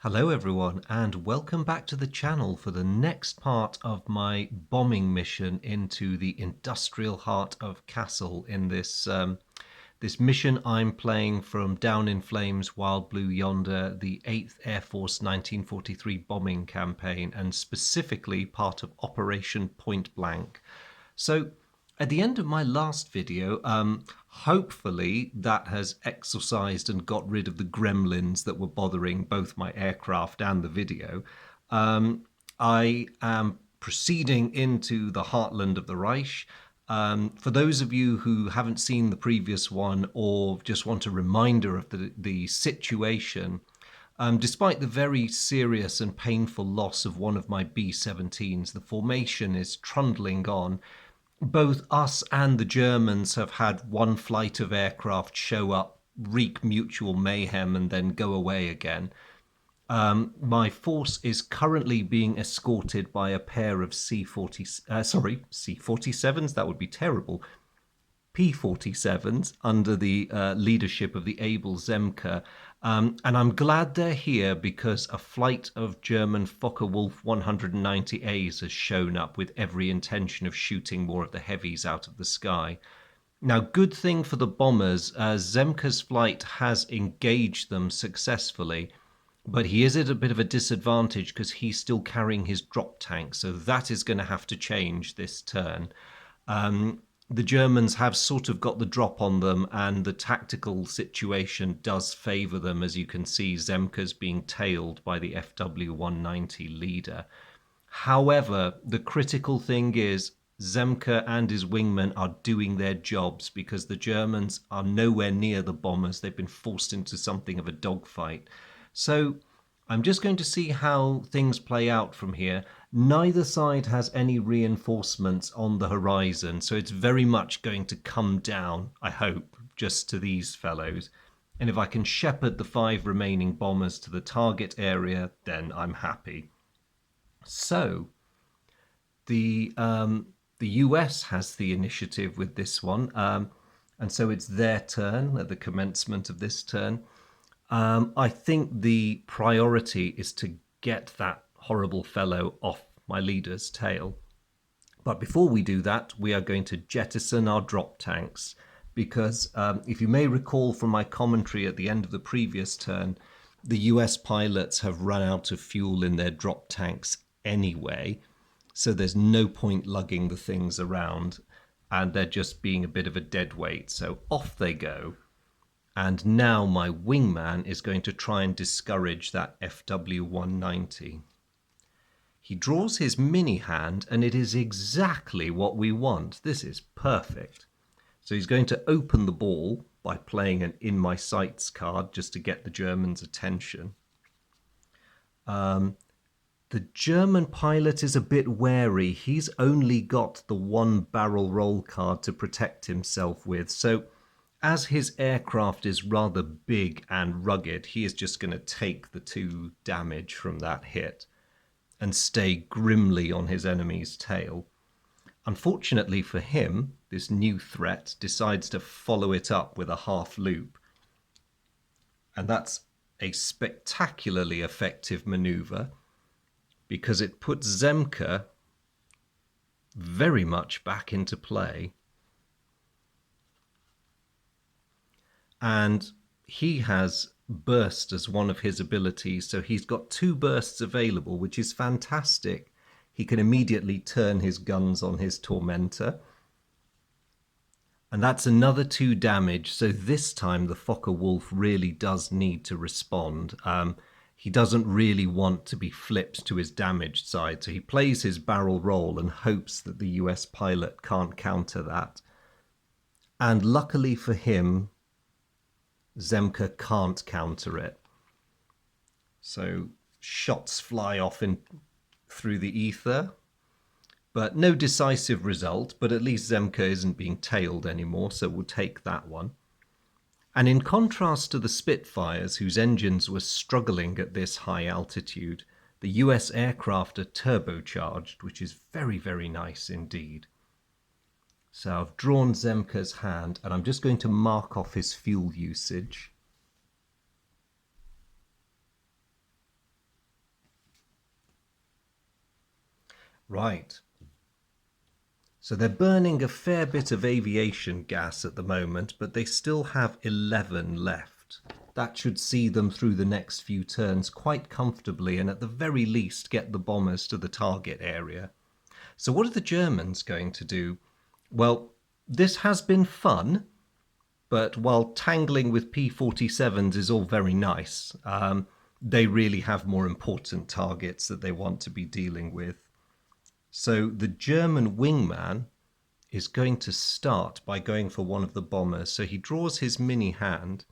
Hello everyone, and welcome back to the channel for the next part of my bombing mission into the industrial heart of Kassel in this mission I'm playing from Down in Flames, Wild Blue Yonder, the 8th Air Force 1943 bombing campaign, and specifically part of Operation Point Blank. So at the end of my last video, hopefully that has exorcised and got rid of the gremlins that were bothering both my aircraft and the video. I am proceeding into the heartland of the Reich. For those of you who haven't seen the previous one or just want a reminder of the situation, despite the very serious and painful loss of one of my B-17s, the formation is trundling on. Both us and the Germans have had one flight of aircraft show up, wreak mutual mayhem, and then go away again. My force is currently being escorted by a pair of C-47s. That would be terrible. P-47s under the leadership of the able Zemke. And I'm glad they're here because a flight of German Focke-Wulf 190As has shown up with every intention of shooting more of the heavies out of the sky. Now, good thing for the bombers, Zemke's flight has engaged them successfully, but he is at a bit of a disadvantage because he's still carrying his drop tank, so that is going to have to change this turn. The Germans have sort of got the drop on them, and the tactical situation does favour them. As you can see, Zemke's being tailed by the FW-190 leader. However, the critical thing is Zemke and his wingmen are doing their jobs because the Germans are nowhere near the bombers. They've been forced into something of a dogfight. So I'm just going to see how things play out from here. Neither side has any reinforcements on the horizon, so it's very much going to come down, I hope, just to these fellows. And if I can shepherd the 5 remaining bombers to the target area, then I'm happy. So the US has the initiative with this one, and so it's their turn at the commencement of this turn. I think the priority is to get that horrible fellow off my leader's tail. But before we do that, we are going to jettison our drop tanks because if you may recall from my commentary at the end of the previous turn, the US pilots have run out of fuel in their drop tanks anyway, so there's no point lugging the things around, and they're just being a bit of a dead weight, so off they go. And now my wingman is going to try and discourage that FW-190. He draws his mini hand, and it is exactly what we want. This is perfect. So he's going to open the ball by playing an in my sights card just to get the Germans' attention. The German pilot is a bit wary. He's only got the 1 barrel roll card to protect himself with. So as his aircraft is rather big and rugged, he is just going to take the 2 damage from that hit and stay grimly on his enemy's tail. Unfortunately for him, this new threat decides to follow it up with a half loop. And that's a spectacularly effective maneuver because it puts Zemke very much back into play. And he has burst as one of his abilities, so he's got 2 bursts available, which is fantastic. He can immediately turn his guns on his tormentor, and that's another 2 damage. So this time the Focke-Wulf really does need to respond. He doesn't really want to be flipped to his damaged side, so he plays his barrel roll and hopes that the US pilot can't counter that. And luckily for him, Zemke can't counter it. So shots fly off through the ether, but no decisive result. But at least Zemke isn't being tailed anymore, so we'll take that one. And in contrast to the Spitfires, whose engines were struggling at this high altitude, the US aircraft are turbocharged, which is very, very nice indeed. So I've drawn Zemke's hand, and I'm just going to mark off his fuel usage. Right. So they're burning a fair bit of aviation gas at the moment, but they still have 11 left. That should see them through the next few turns quite comfortably and at the very least get the bombers to the target area. So what are the Germans going to do? Well, this has been fun, but while tangling with P-47s is all very nice, they really have more important targets that they want to be dealing with. So the German wingman is going to start by going for one of the bombers. So he draws his mini hand.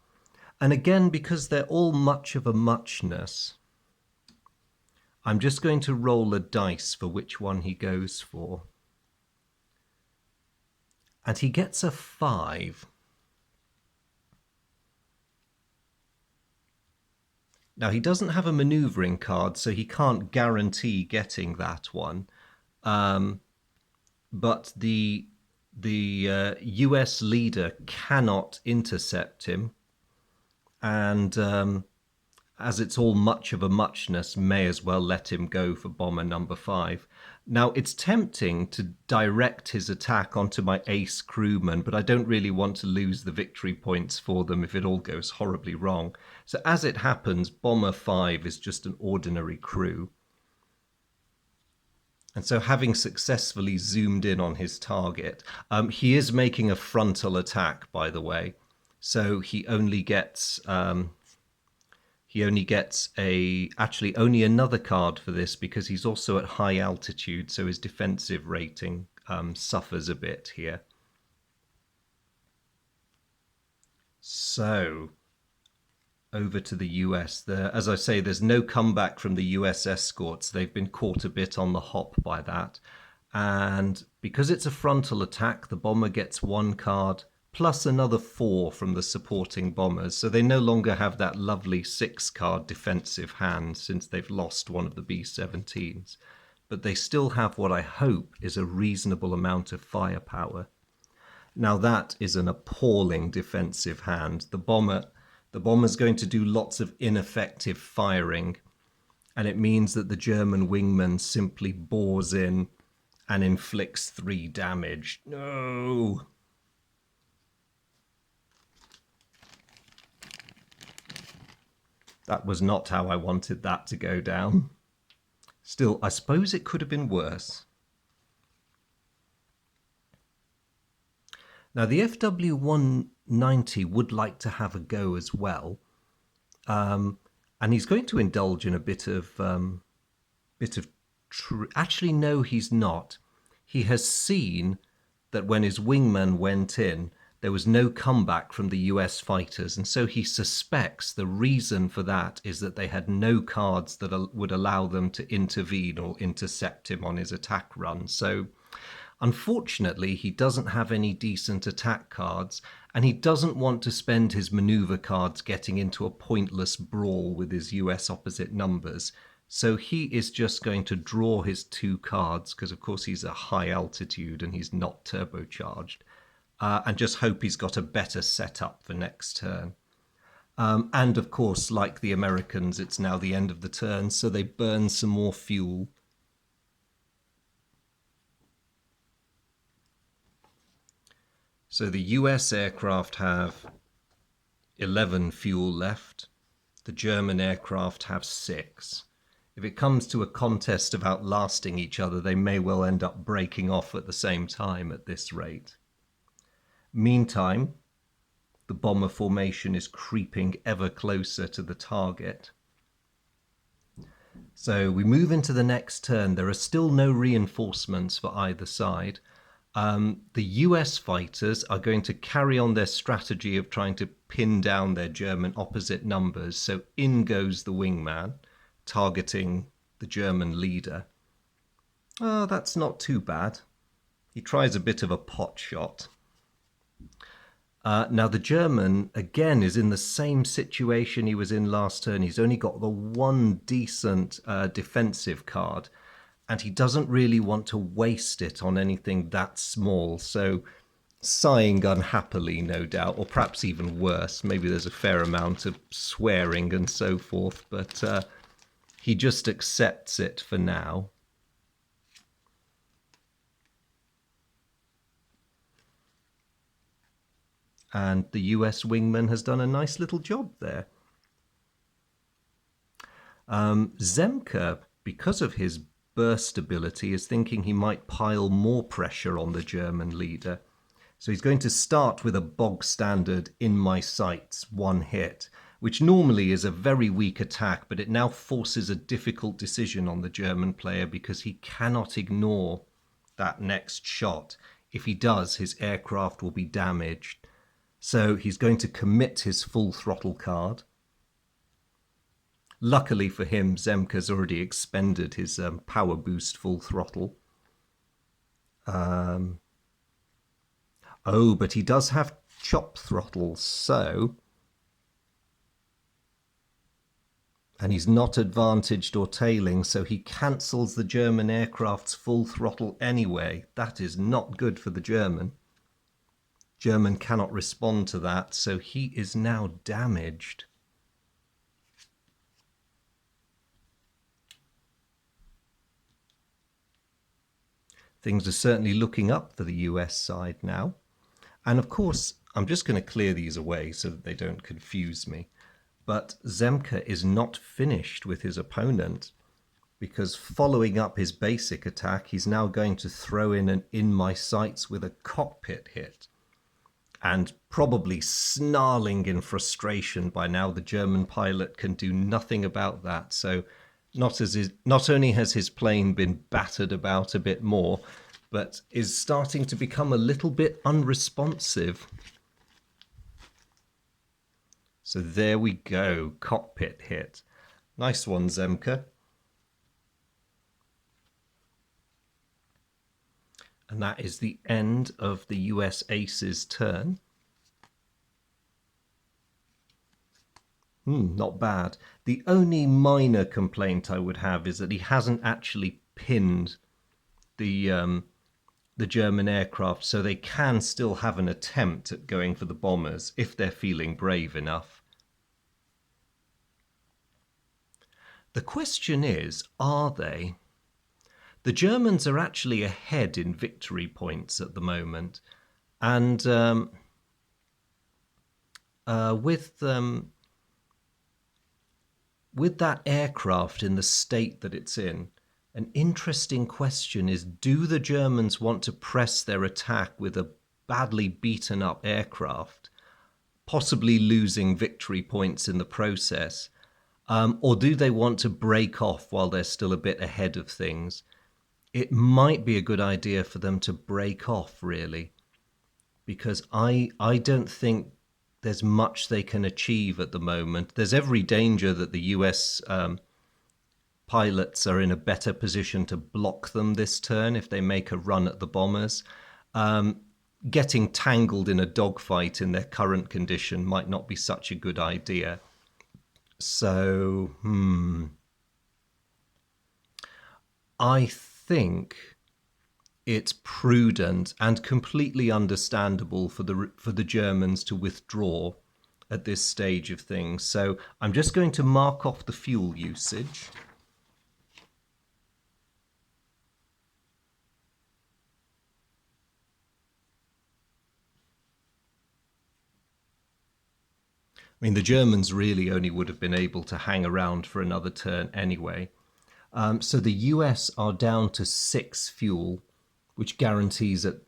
And again, because they're all much of a muchness, I'm just going to roll a dice for which one he goes for. And he gets a 5. Now, he doesn't have a maneuvering card, so he can't guarantee getting that one. But the US leader cannot intercept him. And as it's all much of a muchness, may as well let him go for bomber number 5. Now, it's tempting to direct his attack onto my ace crewman, but I don't really want to lose the victory points for them if it all goes horribly wrong. So as it happens, bomber 5 is just an ordinary crew. And so having successfully zoomed in on his target, he is making a frontal attack, by the way. So he only gets actually only another card for this because he's also at high altitude, so his defensive rating suffers a bit here. So over to the US. As I say, there's no comeback from the US escorts. They've been caught a bit on the hop by that. And because it's a frontal attack, the bomber gets 1 card plus another 4 from the supporting bombers. So they no longer have that lovely 6-card defensive hand since they've lost one of the B-17s. But they still have what I hope is a reasonable amount of firepower. Now that is an appalling defensive hand. The bomber's going to do lots of ineffective firing, and it means that the German wingman simply bores in and inflicts 3 damage. No! That was not how I wanted that to go down. Still, I suppose it could have been worse. Now, the FW-190 would like to have a go as well. And he's going to indulge in a bit of actually, no, he's not. He has seen that when his wingman went in, there was no comeback from the US fighters, and so he suspects the reason for that is that they had no cards that would allow them to intervene or intercept him on his attack run. So unfortunately, he doesn't have any decent attack cards, and he doesn't want to spend his maneuver cards getting into a pointless brawl with his US opposite numbers. So he is just going to draw his 2 cards, because of course he's at high altitude and he's not turbocharged, and just hope he's got a better setup for next turn. And of course, like the Americans, it's now the end of the turn, so they burn some more fuel. So the US aircraft have 11 fuel left. The German aircraft have 6. If it comes to a contest of outlasting each other, they may well end up breaking off at the same time at this rate. Meantime, the bomber formation is creeping ever closer to the target. So we move into the next turn. There are still no reinforcements for either side. The US fighters are going to carry on their strategy of trying to pin down their German opposite numbers. So in goes the wingman, targeting the German leader. Oh, that's not too bad. He tries a bit of a pot shot. Now the German, again, is in the same situation he was in last turn. He's only got the 1 decent defensive card, and he doesn't really want to waste it on anything that small. So sighing unhappily, no doubt, or perhaps even worse. Maybe there's a fair amount of swearing and so forth, but he just accepts it for now. And the US wingman has done a nice little job there. Zemke, because of his burst ability, is thinking he might pile more pressure on the German leader. So he's going to start with a bog standard in my sights, one hit, which normally is a very weak attack, but it now forces a difficult decision on the German player because he cannot ignore that next shot. If he does, his aircraft will be damaged. So he's going to commit his full throttle card. Luckily for him, Zemke's already expended his power boost full throttle. Oh, but he does have chop throttle, so... And he's not advantaged or tailing, so he cancels the German aircraft's full throttle anyway. That is not good for the German. German cannot respond to that, so he is now damaged. Things are certainly looking up for the US side now. And of course, I'm just going to clear these away so that they don't confuse me. But Zemke is not finished with his opponent, because following up his basic attack, he's now going to throw in an in my sights with a cockpit hit. And probably snarling in frustration by now, the German pilot can do nothing about that. So not only has his plane been battered about a bit more, but is starting to become a little bit unresponsive. So there we go, cockpit hit. Nice one, Zemke. And that is the end of the US Ace's turn. Not bad. The only minor complaint I would have is that he hasn't actually pinned the German aircraft, so they can still have an attempt at going for the bombers if they're feeling brave enough. The question is, are they? The Germans are actually ahead in victory points at the moment, and with that aircraft in the state that it's in, an interesting question is, do the Germans want to press their attack with a badly beaten up aircraft, possibly losing victory points in the process, or do they want to break off while they're still a bit ahead of things? It might be a good idea for them to break off, really, because I don't think there's much they can achieve at the moment. There's every danger that the US pilots are in a better position to block them this turn if they make a run at the bombers. Getting tangled in a dogfight in their current condition might not be such a good idea. So, I think it's prudent and completely understandable for the Germans to withdraw at this stage of things. So I'm just going to mark off the fuel usage. I mean, the Germans really only would have been able to hang around for another turn anyway. So the US are down to 6 fuel, which guarantees that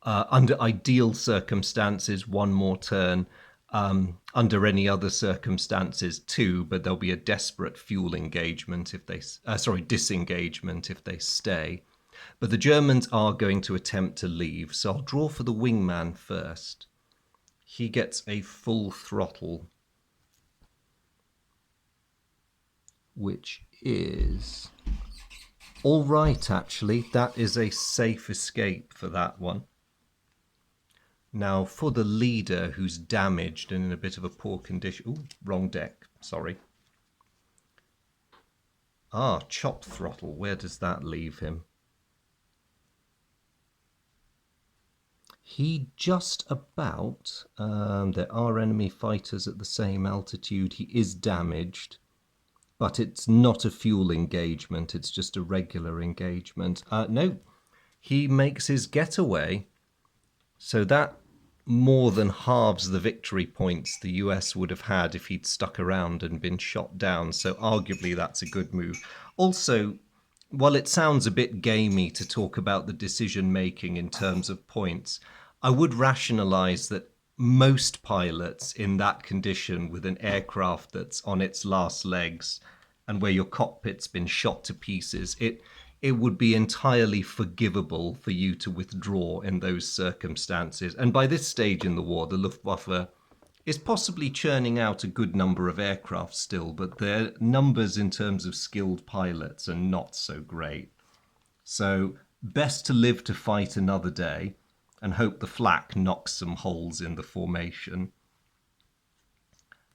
under ideal circumstances, 1 more turn. Under any other circumstances, 2, but there'll be a desperate fuel engagement if they, disengagement if they stay. But the Germans are going to attempt to leave, so I'll draw for the wingman first. He gets a full throttle, which is all right, actually. That is a safe escape for that one. Now, for the leader, who's damaged and in a bit of a poor condition... Ooh, wrong deck, sorry. Chop throttle. Where does that leave him? He just about... there are enemy fighters at the same altitude. He is damaged, but it's not a fuel engagement. It's just a regular engagement. No, he makes his getaway. So that more than halves the victory points the US would have had if he'd stuck around and been shot down. So arguably that's a good move. Also, while it sounds a bit gamey to talk about the decision making in terms of points, I would rationalize that most pilots in that condition with an aircraft that's on its last legs and where your cockpit's been shot to pieces, it would be entirely forgivable for you to withdraw in those circumstances. And by this stage in the war, the Luftwaffe is possibly churning out a good number of aircraft still, but their numbers in terms of skilled pilots are not so great. So best to live to fight another day and hope the flak knocks some holes in the formation.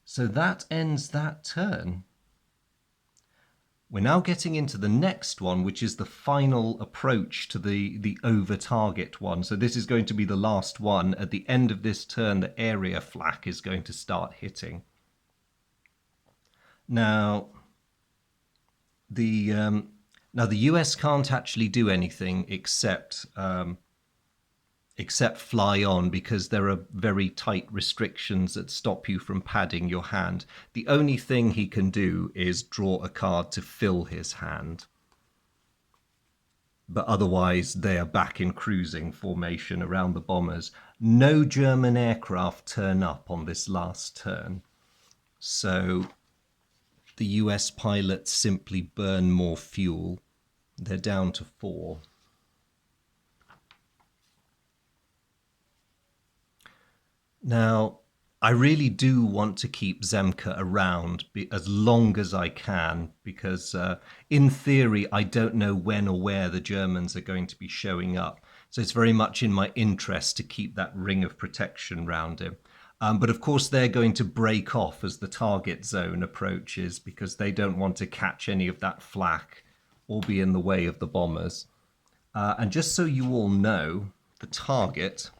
So that ends that turn. We're now getting into the next one, which is the final approach to the over-target one. So this is going to be the last one. At the end of this turn, the area flak is going to start hitting. Now, the US can't actually do anything except fly on, because there are very tight restrictions that stop you from padding your hand. The only thing he can do is draw a card to fill his hand. But otherwise, they are back in cruising formation around the bombers. No German aircraft turn up on this last turn. So the US pilots simply burn more fuel. They're down to 4. Now, I really do want to keep Zemke around as long as I can, because in theory, I don't know when or where the Germans are going to be showing up. So it's very much in my interest to keep that ring of protection around him. But of course, they're going to break off as the target zone approaches, because they don't want to catch any of that flak or be in the way of the bombers. And just so you all know, the target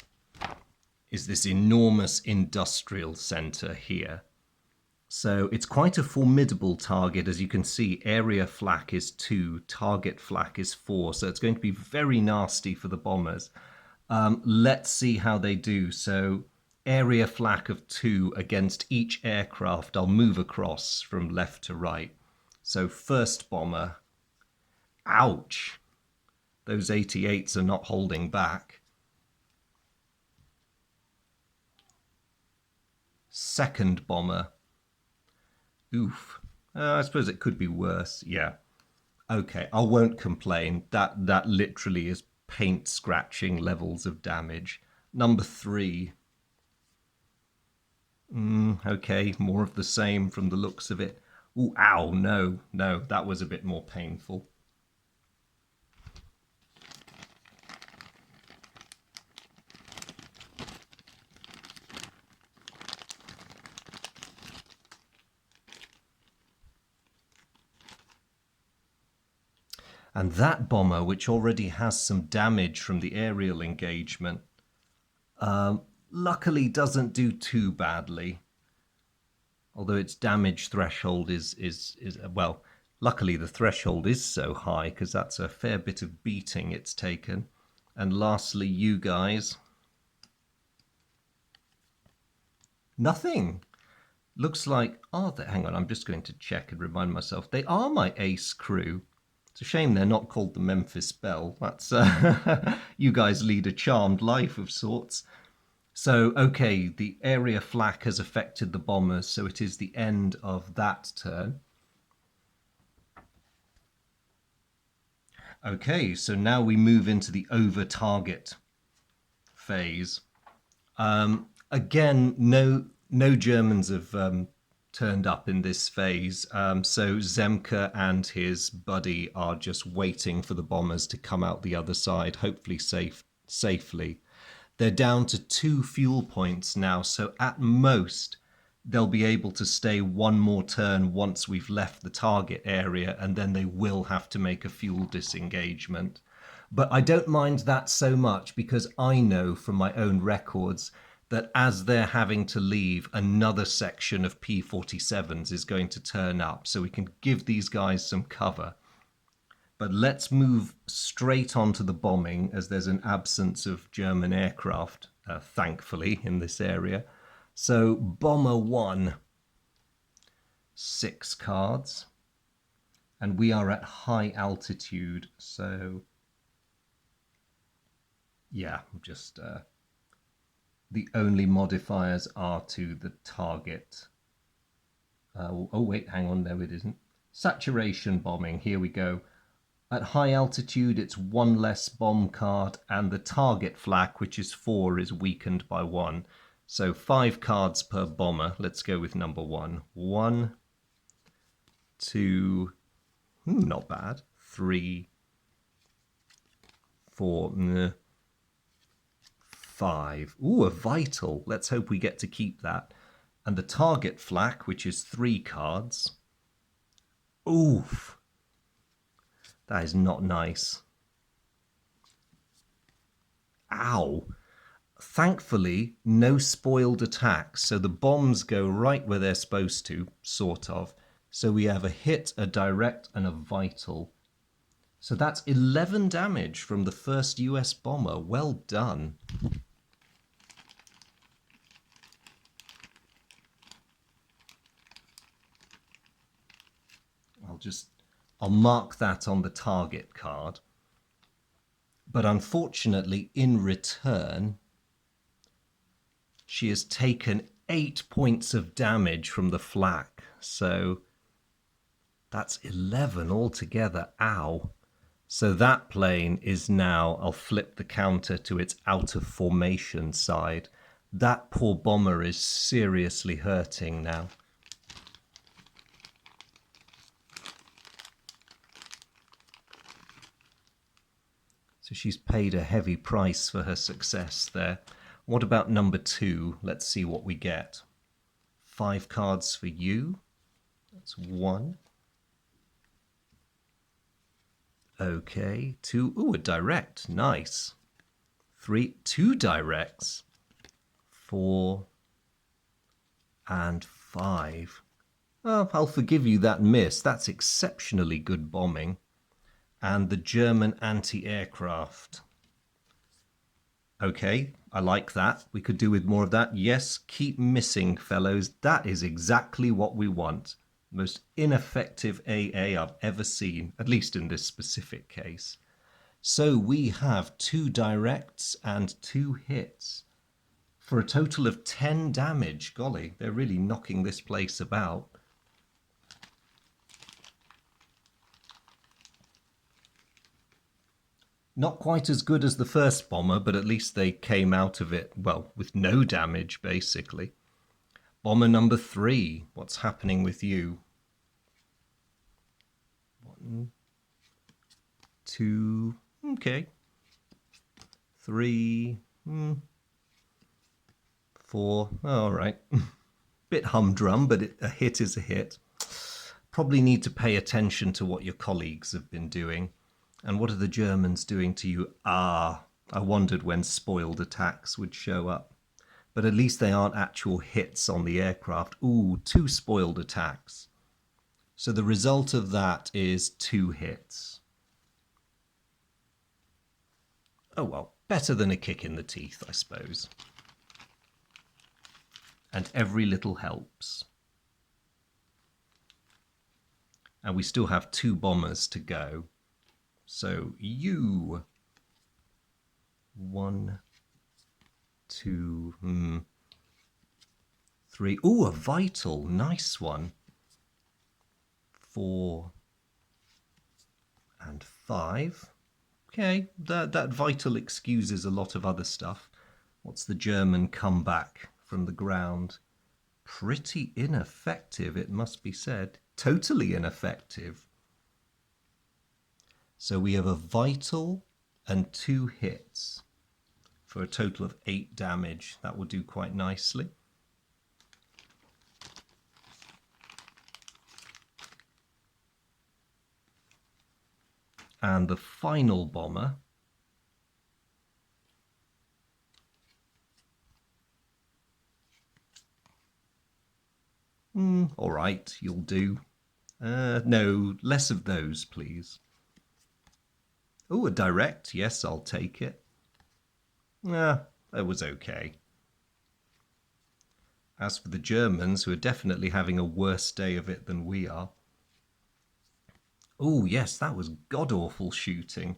is this enormous industrial center here. So it's quite a formidable target. As you can see, area flak is 2, target flak is 4. So it's going to be very nasty for the bombers. Let's see how they do. So area flak of 2 against each aircraft. I'll move across from left to right. So first bomber. Ouch. Those 88s are not holding back. Second bomber. Oof. I suppose it could be worse. Yeah. Okay, I won't complain. That literally is paint scratching levels of damage. Number 3. Okay, more of the same from the looks of it. Ooh, ow, no, that was a bit more painful. And that bomber, which already has some damage from the aerial engagement, luckily doesn't do too badly. Although its damage threshold is well, luckily the threshold is so high, because that's a fair bit of beating it's taken. And lastly, you guys. Nothing. Looks like, hang on, I'm just going to check and remind myself. They are my ace crew. It's a shame they're not called the Memphis Belle. That's you guys lead a charmed life of sorts. So, okay, the area flak has affected the bombers, so it is the end of that turn. Okay, so now we move into the over-target phase. Again, no Germans have turned up in this phase. So Zemke and his buddy are just waiting for the bombers to come out the other side, hopefully safely. They're down to 2 fuel points now, so at most they'll be able to stay one more turn once we've left the target area, and then they will have to make a fuel disengagement. But I don't mind that so much, because I know from my own records that as they're having to leave, another section of P-47s is going to turn up, so we can give these guys some cover. But let's move straight on to the bombing, as there's an absence of German aircraft thankfully, in this area. So Bomber 1, 6 cards. And we are at high altitude, so yeah, just the only modifiers are to the target. Oh wait, hang on, no it isn't. Saturation bombing, here we go. At high altitude, it's 1 less bomb card, and the target flak, which is 4, is weakened by 1. So 5 cards per bomber. Let's go with number 1. 1, 2, not bad. 3, 4, 5. Ooh, a vital. Let's hope we get to keep that. And the target flak, which is 3 cards. Oof. That is not nice. Ow. Thankfully, no spoiled attacks, so the bombs go right where they're supposed to, sort of. So we have a hit, a direct, and a vital. So that's 11 damage from the first US bomber. Well done. I'll mark that on the target card. But unfortunately, in return, she has taken 8 points of damage from the flak. So that's 11 altogether. Ow. So that plane is now, I'll flip the counter to its out of formation side. That poor bomber is seriously hurting now. So she's paid a heavy price for her success there. What about number 2? Let's see what we get. 5 cards for you. That's 1. Okay, 2. Ooh, a direct. Nice. 3. 2 directs. 4. And 5. Oh, I'll forgive you that miss. That's exceptionally good bombing. And the German anti-aircraft. Okay, I like that. We could do with more of that. Yes, keep missing, fellows. That is exactly what we want. Most ineffective AA I've ever seen, at least in this specific case. So we have 2 directs and 2 hits for a total of 10 damage. Golly, they're really knocking this place about. Not quite as good as the first bomber, but at least they came out of it, well, with no damage, basically. Bomber number 3, what's happening with you? 1, 2, okay. 3, 4, all right. Bit humdrum, but a hit is a hit. Probably need to pay attention to what your colleagues have been doing. And what are the Germans doing to you? Ah, I wondered when spoiled attacks would show up. But at least they aren't actual hits on the aircraft. Ooh, 2 spoiled attacks. So the result of that is 2 hits. Oh well, better than a kick in the teeth, I suppose. And every little helps. And we still have 2 bombers to go. So you, 1, 2, 3. Ooh, a vital, nice one. 4 and 5. Okay, that vital excuses a lot of other stuff. What's the German comeback from the ground? Pretty ineffective, it must be said. Totally ineffective. So we have a vital and 2 hits for a total of 8 damage. That will do quite nicely. And the final bomber all right, you'll do. No, less of those, please. Oh, a direct. Yes, I'll take it. That was okay. As for the Germans, who are definitely having a worse day of it than we are. Oh, yes, that was god-awful shooting.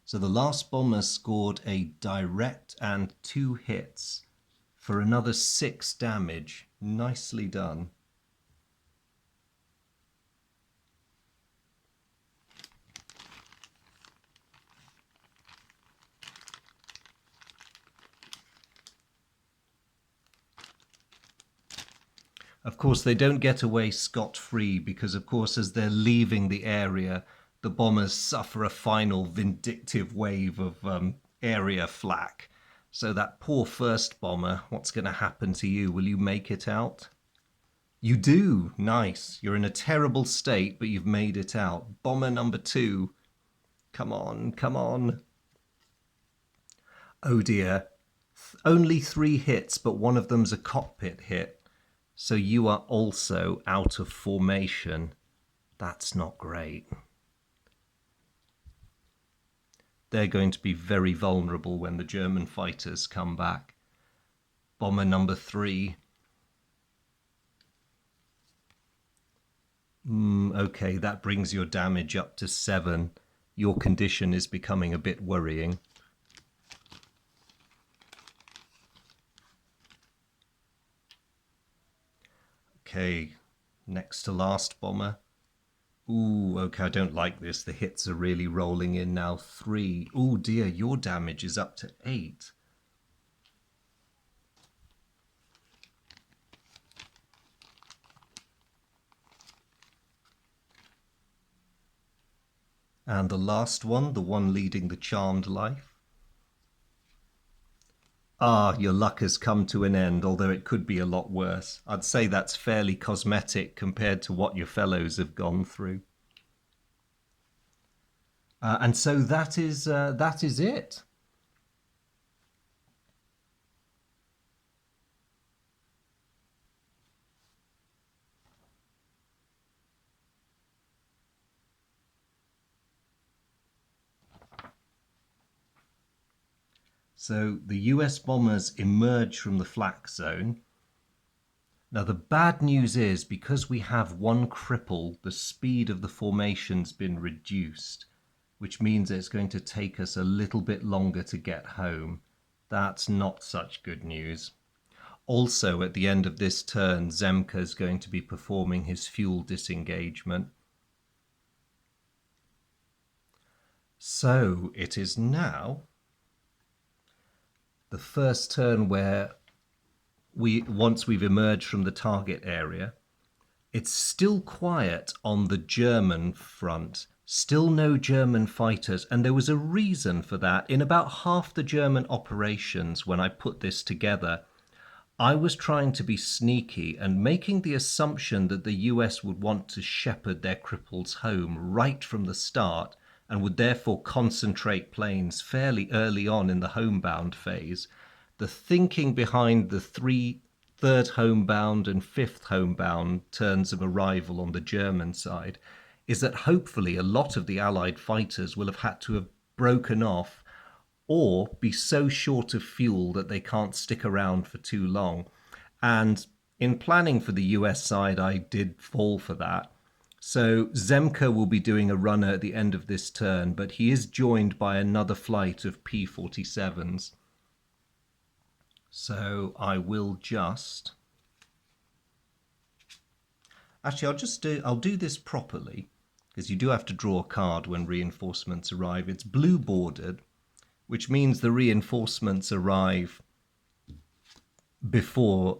So the last bomber scored a direct and 2 hits for another 6 damage. Nicely done. Of course, they don't get away scot-free because, of course, as they're leaving the area, the bombers suffer a final vindictive wave of area flak. So that poor first bomber, what's going to happen to you? Will you make it out? You do. Nice. You're in a terrible state, but you've made it out. Bomber number 2. Come on, come on. Oh dear. Only 3 hits, but one of them's a cockpit hit. So you are also out of formation. That's not great. They're going to be very vulnerable when the German fighters come back. Bomber number 3. Okay, that brings your damage up to 7. Your condition is becoming a bit worrying. Okay, next to last bomber. Ooh, okay, I don't like this. The hits are really rolling in now. 3. Ooh, dear, your damage is up to 8. And the last one, the one leading the charmed life. Ah, your luck has come to an end, although it could be a lot worse. I'd say that's fairly cosmetic compared to what your fellows have gone through. And so that is it. So the US bombers emerge from the flak zone. Now the bad news is, because we have one cripple, the speed of the formation's been reduced, which means it's going to take us a little bit longer to get home. That's not such good news. Also, at the end of this turn, Zemka is going to be performing his fuel disengagement. So it is now the first turn where once we've emerged from the target area, it's still quiet on the German front. Still no German fighters, and there was a reason for that. In about half the German operations, when I put this together, I was trying to be sneaky and making the assumption that the US would want to shepherd their cripples home right from the start and would therefore concentrate planes fairly early on in the homebound phase. The thinking behind the third homebound and 5th homebound turns of arrival on the German side is that hopefully a lot of the Allied fighters will have had to have broken off or be so short of fuel that they can't stick around for too long. And in planning for the US side, I did fall for that. So Zemka will be doing a runner at the end of this turn, but he is joined by another flight of P-47s. So I will just... Actually, I'll do this properly, because you do have to draw a card when reinforcements arrive. It's blue bordered, which means the reinforcements arrive before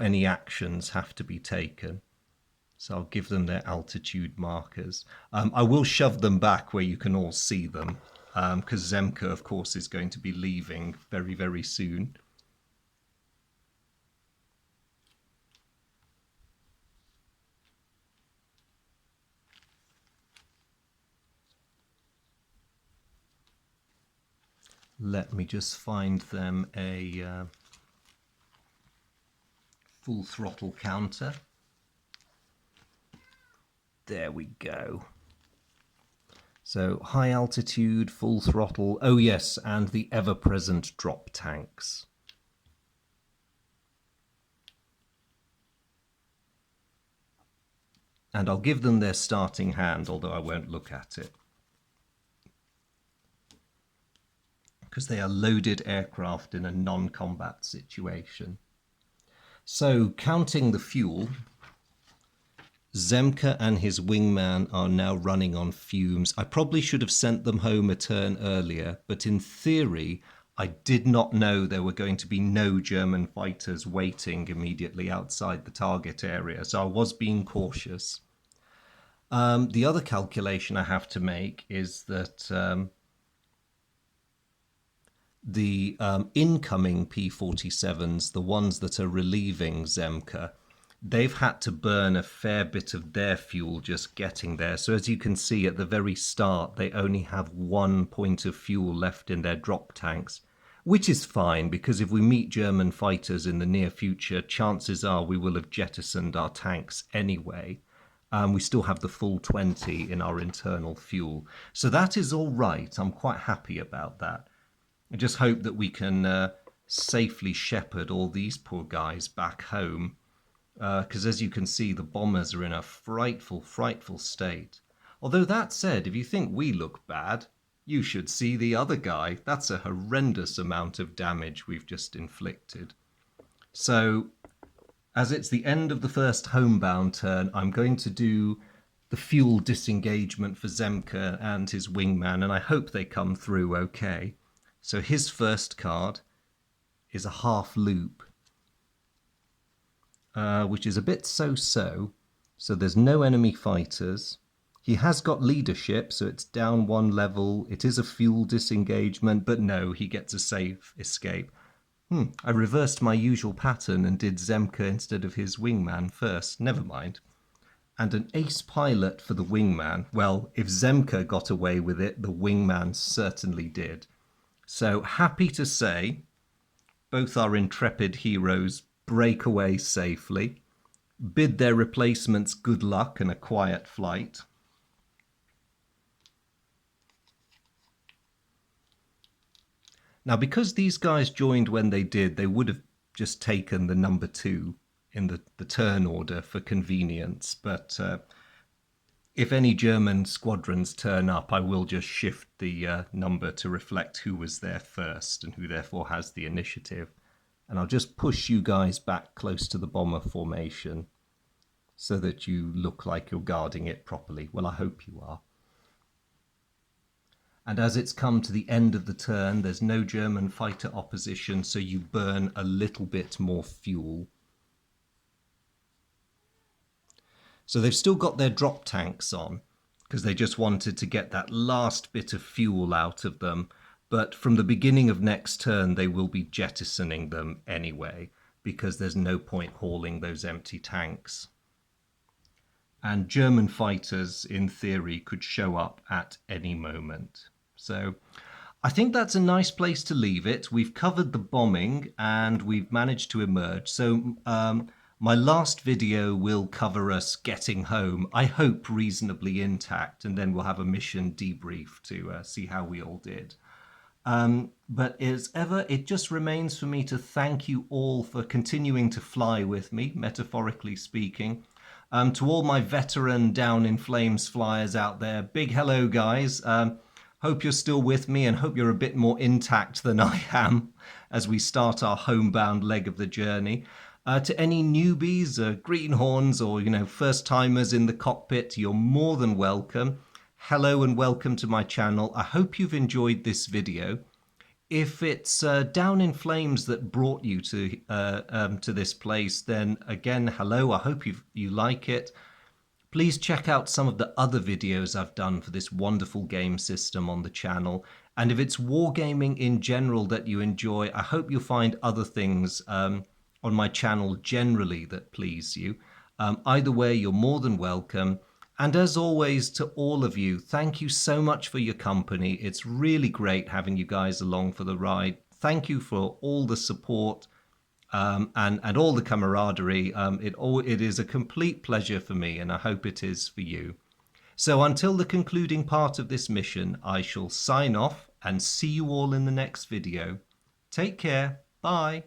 any actions have to be taken. So I'll give them their altitude markers. I will shove them back where you can all see them, because Zemka, of course, is going to be leaving very, very soon. Let me just find them a full throttle counter. There we go. So high altitude, full throttle. Oh yes, and the ever-present drop tanks. And I'll give them their starting hand, although I won't look at it, because they are loaded aircraft in a non-combat situation. So, counting the fuel, Zemke and his wingman are now running on fumes. I probably should have sent them home a turn earlier, but in theory, I did not know there were going to be no German fighters waiting immediately outside the target area, so I was being cautious. The other calculation I have to make is that the incoming P-47s, the ones that are relieving Zemke, they've had to burn a fair bit of their fuel just getting there. So as you can see at the very start, they only have 1 point of fuel left in their drop tanks, which is fine because if we meet German fighters in the near future, chances are we will have jettisoned our tanks anyway. We still have the full 20 in our internal fuel. So that is all right. I'm quite happy about that. I just hope that we can safely shepherd all these poor guys back home. Because as you can see, the bombers are in a frightful, frightful state. Although that said, if you think we look bad, you should see the other guy. That's a horrendous amount of damage we've just inflicted. So, as it's the end of the first homebound turn, I'm going to do the fuel disengagement for Zemke and his wingman, and I hope they come through okay. So his first card is a half loop, which is a bit so-so. So there's no enemy fighters. He has got leadership, so it's down 1 level. It is a fuel disengagement, but no, he gets a safe escape. I reversed my usual pattern and did Zemke instead of his wingman first. Never mind. And an ace pilot for the wingman. Well, if Zemke got away with it, the wingman certainly did. So happy to say, both our intrepid heroes break away safely, bid their replacements good luck and a quiet flight. Now, because these guys joined when they did, they would have just taken the number 2 in the turn order for convenience. But if any German squadrons turn up, I will just shift the number to reflect who was there first and who therefore has the initiative. And I'll just push you guys back close to the bomber formation so that you look like you're guarding it properly. Well, I hope you are. And as it's come to the end of the turn, there's no German fighter opposition, so you burn a little bit more fuel. So they've still got their drop tanks on, because they just wanted to get that last bit of fuel out of them. But from the beginning of next turn, they will be jettisoning them anyway, because there's no point hauling those empty tanks. And German fighters, in theory, could show up at any moment. So I think that's a nice place to leave it. We've covered the bombing and we've managed to emerge. So my last video will cover us getting home, I hope reasonably intact, and then we'll have a mission debrief to see how we all did. But as ever, it just remains for me to thank you all for continuing to fly with me, metaphorically speaking. To all my veteran Down in Flames flyers out there, big hello, guys. Hope you're still with me and hope you're a bit more intact than I am as we start our homebound leg of the journey. To any newbies, greenhorns, or first-timers in the cockpit, you're more than welcome. Hello and welcome to my channel. I hope you've enjoyed this video. If it's Down in Flames that brought you to this place, then again, hello. I hope you like it. Please check out some of the other videos I've done for this wonderful game system on the channel. And if it's wargaming in general that you enjoy, I hope you'll find other things on my channel generally that please you. Either way, you're more than welcome. And as always, to all of you, thank you so much for your company. It's really great having you guys along for the ride. Thank you for all the support and all the camaraderie. It is a complete pleasure for me, and I hope it is for you. So until the concluding part of this mission, I shall sign off and see you all in the next video. Take care. Bye.